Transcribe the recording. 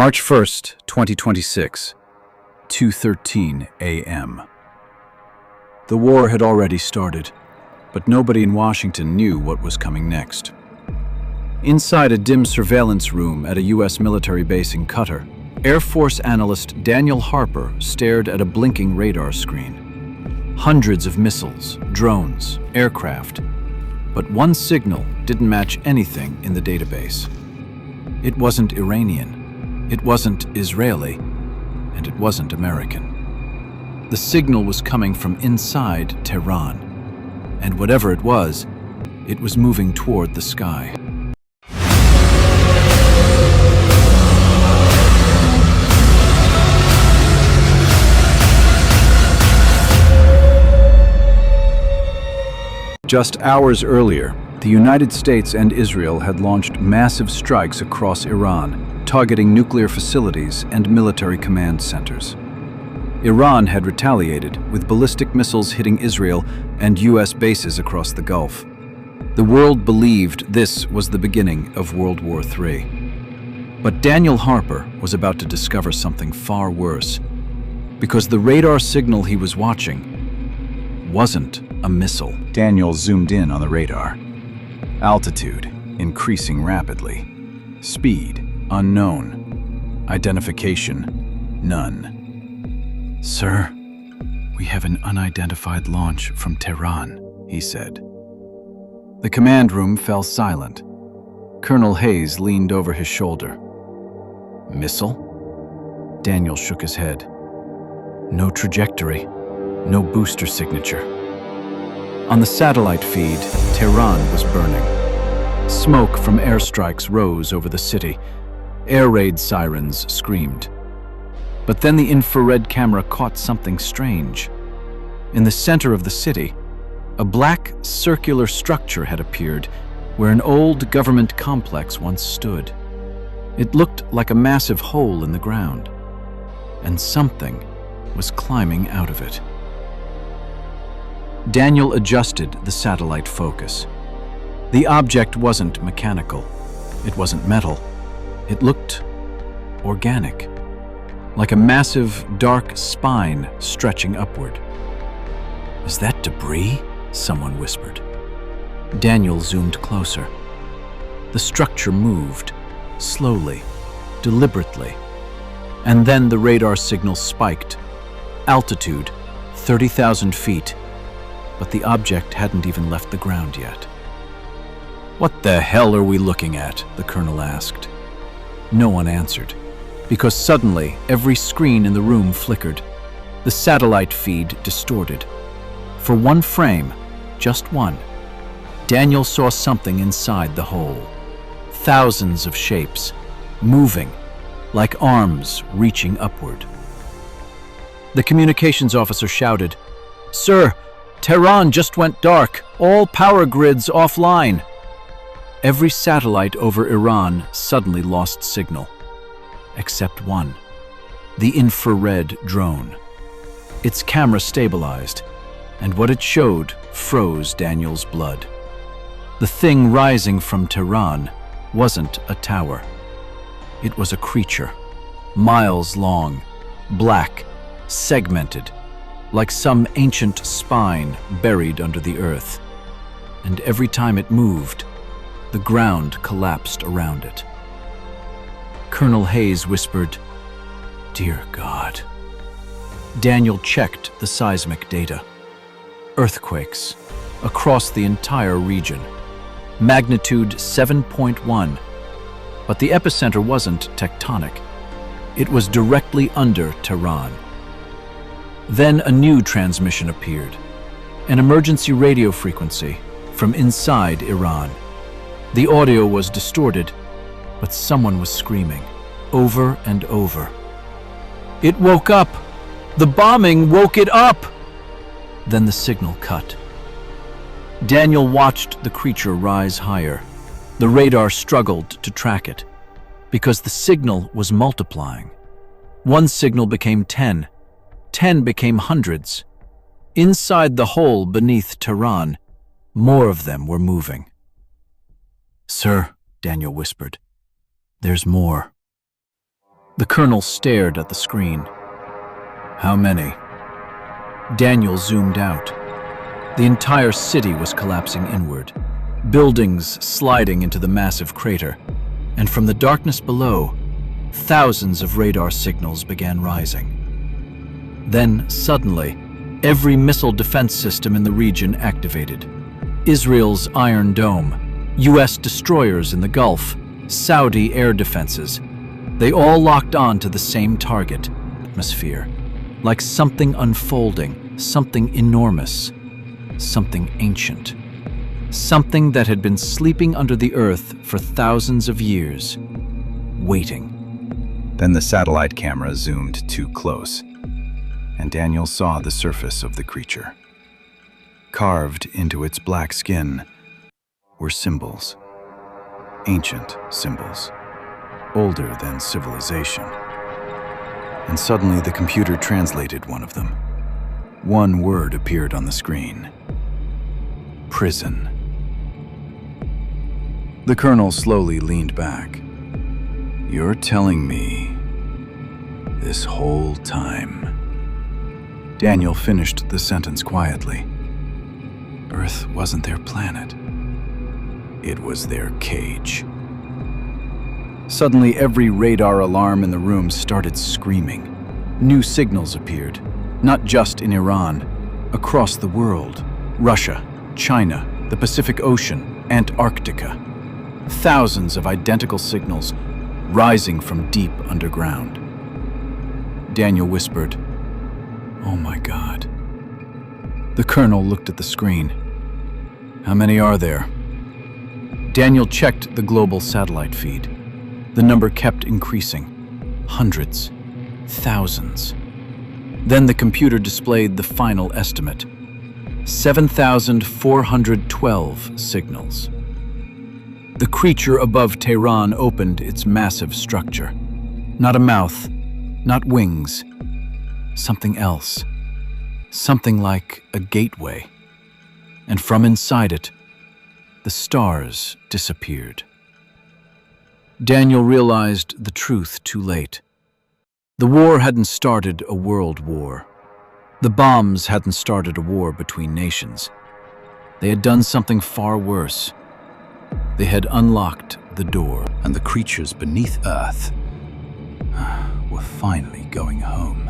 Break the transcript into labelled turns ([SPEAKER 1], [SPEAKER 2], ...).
[SPEAKER 1] March 1st, 2026, 2:13 a.m. The war had already started, but nobody in Washington knew what was coming next. Inside a dim surveillance room at a U.S. military base in Qatar, Air Force analyst Daniel Harper stared at a blinking radar screen. Hundreds of missiles, drones, aircraft, but one signal didn't match anything in the database. It wasn't Iranian, it wasn't Israeli, and it wasn't American. The signal was coming from inside Tehran, and whatever it was moving toward the sky. Just hours earlier, the United States and Israel had launched massive strikes across Iran, targeting nuclear facilities and military command centers. Iran had retaliated, with ballistic missiles hitting Israel and U.S. bases across the Gulf. The world believed this was the beginning of World War III. But Daniel Harper was about to discover something far worse, because the radar signal he was watching wasn't a missile. Daniel zoomed in on the radar. Altitude increasing rapidly. Speed unknown. Identification none. "Sir, we have an unidentified launch from Tehran," he said. The command room fell silent. Colonel Hayes leaned over his shoulder. "Missile?" Daniel shook his head. "No trajectory. No booster signature." On the satellite feed, Tehran was burning. Smoke from airstrikes rose over the city. Air raid sirens screamed. But then the infrared camera caught something strange. In the center of the city, a black circular structure had appeared where an old government complex once stood. It looked like a massive hole in the ground, and something was climbing out of it. Daniel adjusted the satellite focus. The object wasn't mechanical. It wasn't metal. It looked organic, like a massive, dark spine stretching upward. "Is that debris?" someone whispered. Daniel zoomed closer. The structure moved, slowly, deliberately. And then the radar signal spiked. Altitude, 30,000 feet. But the object hadn't even left the ground yet. "What the hell are we looking at?" the colonel asked. No one answered, because suddenly every screen in the room flickered. The satellite feed distorted. For one frame, just one, Daniel saw something inside the hole. Thousands of shapes, moving, like arms reaching upward. The communications officer shouted, "Sir, Tehran just went dark. All power grids offline." Every satellite over Iran suddenly lost signal, except one, the infrared drone. Its camera stabilized, and what it showed froze Daniel's blood. The thing rising from Tehran wasn't a tower. It was a creature, miles long, black, segmented, like some ancient spine buried under the earth. And every time it moved, the ground collapsed around it. Colonel Hayes whispered, "Dear God." Daniel checked the seismic data. Earthquakes across the entire region. Magnitude 7.1. But the epicenter wasn't tectonic. It was directly under Tehran. Then a new transmission appeared, an emergency radio frequency from inside Iran. The audio was distorted, but someone was screaming, over and over. "It woke up! The bombing woke it up!" Then the signal cut. Daniel watched the creature rise higher. The radar struggled to track it, because the signal was multiplying. One signal became 10. 10 became hundreds. Inside the hole beneath Tehran, more of them were moving. "Sir," Daniel whispered, "there's more." The colonel stared at the screen. How many? Daniel zoomed out. The entire city was collapsing inward, buildings sliding into the massive crater, and from the darkness below, thousands of radar signals began rising. Then, suddenly, every missile defense system in the region activated. Israel's Iron Dome, US destroyers in the Gulf, Saudi air defenses. They all locked on to the same target, atmosphere, like something unfolding, something enormous, something ancient, something that had been sleeping under the earth for thousands of years, waiting.
[SPEAKER 2] Then the satellite camera zoomed too close, and Daniel saw the surface of the creature. Carved into its black skin were symbols, ancient symbols, older than civilization. And suddenly the computer translated one of them. One word appeared on the screen: prison. The colonel slowly leaned back. You're telling me this whole time? Daniel finished the sentence quietly. Earth wasn't their planet. It was their cage. Suddenly, every radar alarm in the room started screaming. New signals appeared, not just in Iran, across the world. Russia, China, the Pacific Ocean, Antarctica. Thousands of identical signals rising from deep underground. Daniel whispered, "Oh my God." The colonel looked at the screen. How many are there? Daniel checked the global satellite feed. The number kept increasing. Hundreds. Thousands. Then the computer displayed the final estimate. 7,412 signals. The creature above Tehran opened its massive structure. Not a mouth, not wings. Something else. Something like a gateway. And from inside it, the stars disappeared. Daniel realized the truth too late. The war hadn't started a world war. The bombs hadn't started a war between nations. They had done something far worse. They had unlocked the door, and the creatures beneath Earth were finally going home.